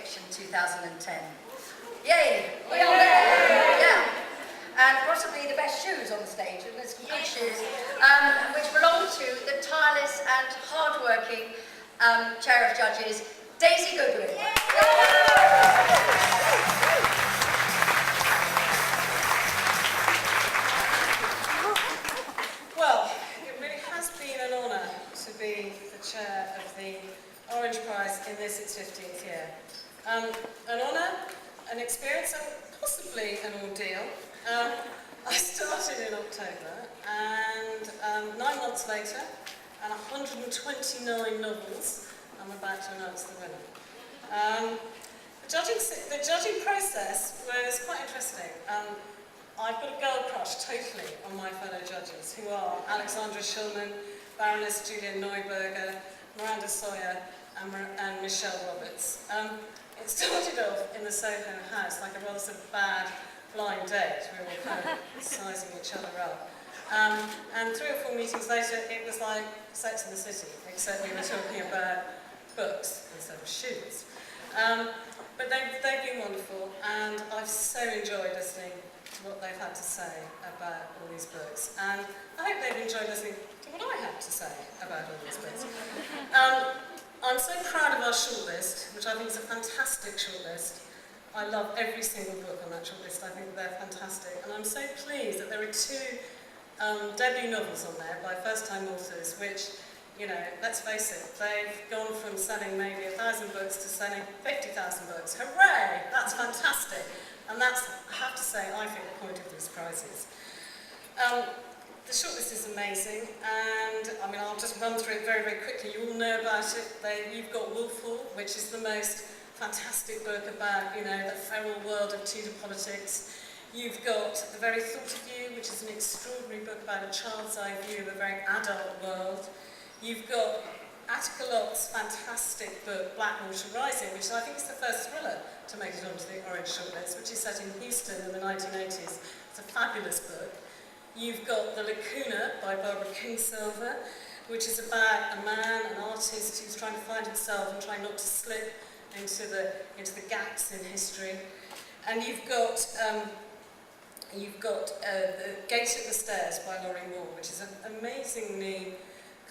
Fiction 2010. Yay! We are there! Yeah. And possibly the best shoes on the stage, and there's some good shoes, which belong to the tireless and hard-working chair of judges, Daisy Goodwin. Well, it really has been an honour to be the chair of the Orange Prize in this, its 15th year. An honour, an experience, and possibly an ordeal. I started in October, and 9 months later, and 129 novels, I'm about to announce the winner. The judging process was quite interesting. I've got a girl crush, totally, on my fellow judges, who are Alexandra Shulman, Baroness Julia Neuberger, Miranda Sawyer, and Michelle Roberts. It started off in the Soho house, like a rather sort of bad blind date. We were all kind of sizing each other up. And 3 or 4 meetings later, it was like Sex in the City, except we were talking about books instead of shoes. But they've been wonderful, and I've so enjoyed listening to what they've had to say about all these books. And I hope they've enjoyed listening to what I have to say about all these books. I'm so proud of our shortlist, which I think is a fantastic shortlist. I love every single book on that shortlist. I think they're fantastic. And I'm so pleased that there are 2 debut novels on there by first-time authors, which, you know, let's face it, they've gone from selling maybe 1,000 books to selling 50,000 books. Hooray! That's fantastic. And that's, I have to say, I think the point of these prizes. The shortlist is amazing, and I mean, I'll just run through it very, very quickly. You all know about it. You've got Wolfhall, which is the most fantastic book about, you know, the feral world of Tudor politics. You've got The Very Thought of You, which is an extraordinary book about a child's eye view of a very adult world. You've got Attica Locke's fantastic book, Blackwater Rising, which I think is the first thriller to make it onto the Orange shortlist, which is set in Houston in the 1980s. It's a fabulous book. You've got The Lacuna by Barbara Kingsolver, which is about a man, an artist, who's trying to find himself and trying not to slip into the gaps in history. And you've got The Gate at the Stairs by Laurie Moore, which is an amazingly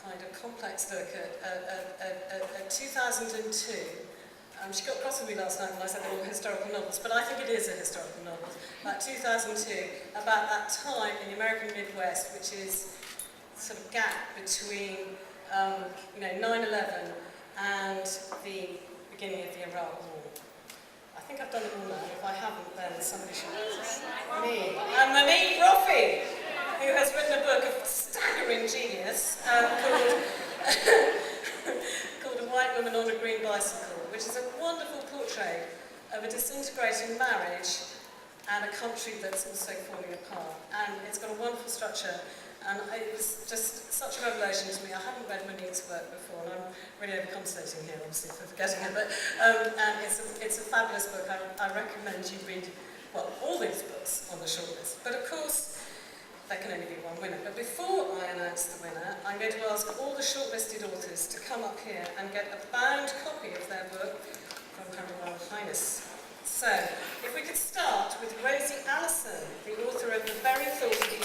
kind of complex look at 2002. She got cross with me last night when I said they were historical novels, but I think it is a historical novel. About 2002, about that time in the American Midwest, which is sort of gap between, 9/11 and the beginning of the Iraq War. I think I've done it all now. If I haven't, then somebody should me. And Monique Roffey, who has written a book of staggering genius called A White Woman on a Green Bicycle, which is a wonderful portrait of a disintegrating marriage and a country that's also falling apart. And it's got a wonderful structure, and it was just such a revelation to me. I haven't read Monique's work before, and I'm really overcompensating here, obviously, for forgetting it, but and it's a fabulous book. I recommend you read, well, all these books on the shortlist. But of course, there can only be one winner. But before I announce the winner, I'm going to ask all the shortlisted authors to come up here and get a bound copy of their book from Her Royal Highness. So, if we could start with Rosie Allison, the author of The Very Thought of You.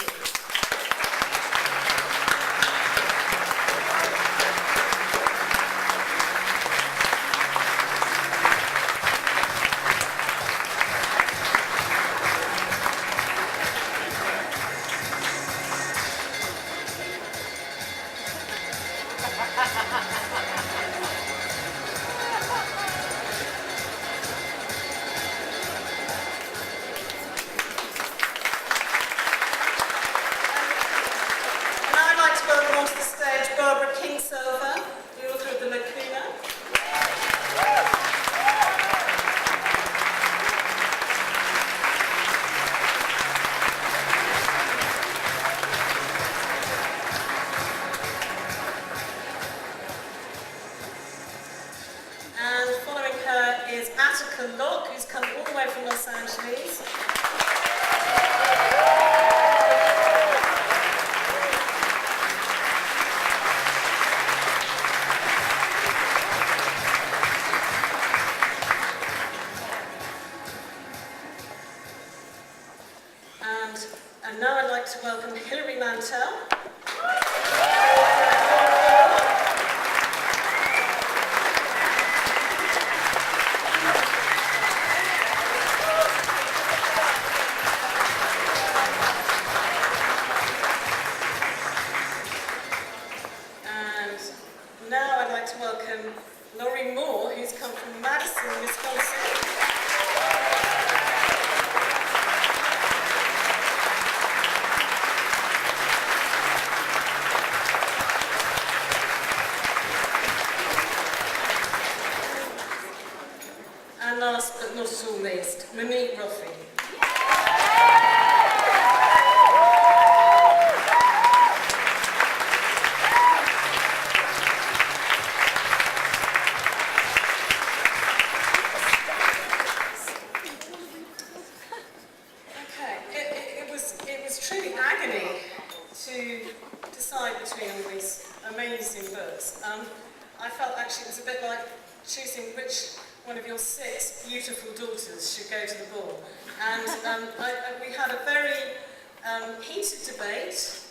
Kingsolver, the author of The Lacuna. And following her is Attica Locke, who's come all the way from Los Angeles. Laurie Moore, who's come from Madison, Wisconsin. And last but not at all least, Monique Roffey. It was truly agony to decide between all these amazing books. I felt actually it was a bit like choosing which one of your 6 beautiful daughters should go to the ball. And we had a very heated debate.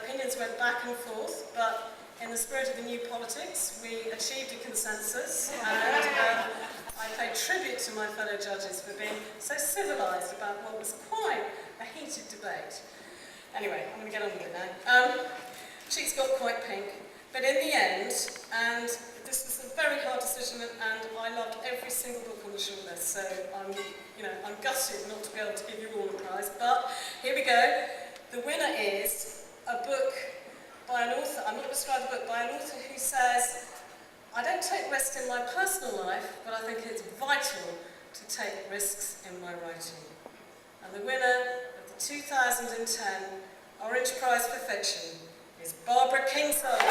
Opinions went back and forth, but in the spirit of the new politics, we achieved a consensus. And I pay tribute to my fellow judges for being so civilised about what was quite a heated debate. Anyway, I'm going to get on with it now. Cheeks got quite pink, but in the end, and this was a very hard decision, and I loved every single book on the shortlist, so I'm gutted not to be able to give you all the prize, but here we go. The winner is a book by an author, I'm not going to describe the book, by an author who says, I don't take risks in my personal life, but I think it's vital to take risks in my writing. And the winner of the 2010 Orange Prize for Fiction is Barbara Kingsolver.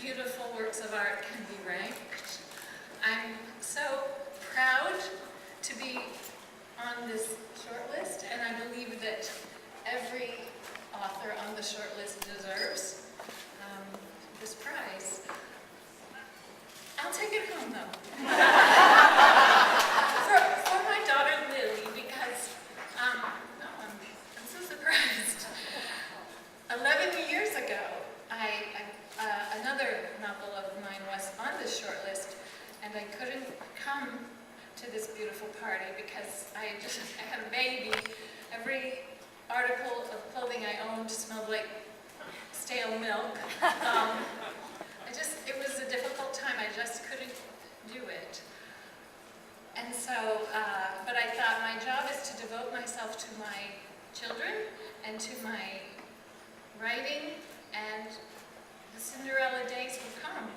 Beautiful works of art can be ranked. I'm so proud to be on this shortlist, and I believe that every author on the shortlist deserves this prize. I'll take it home though. for my daughter Lily, because I'm so surprised. 11 years ago, another novel of mine was on this shortlist, and I couldn't come to this beautiful party because I had a baby. Every article of clothing I owned smelled like stale milk. It was a difficult time. I just couldn't do it. And so, but I thought my job is to devote myself to my children and to my writing, and the Cinderella days would come.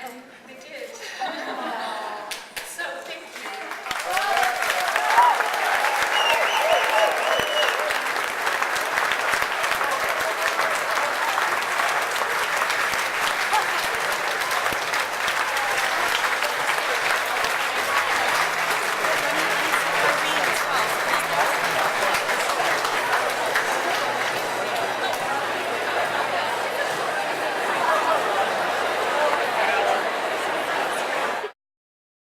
And they did.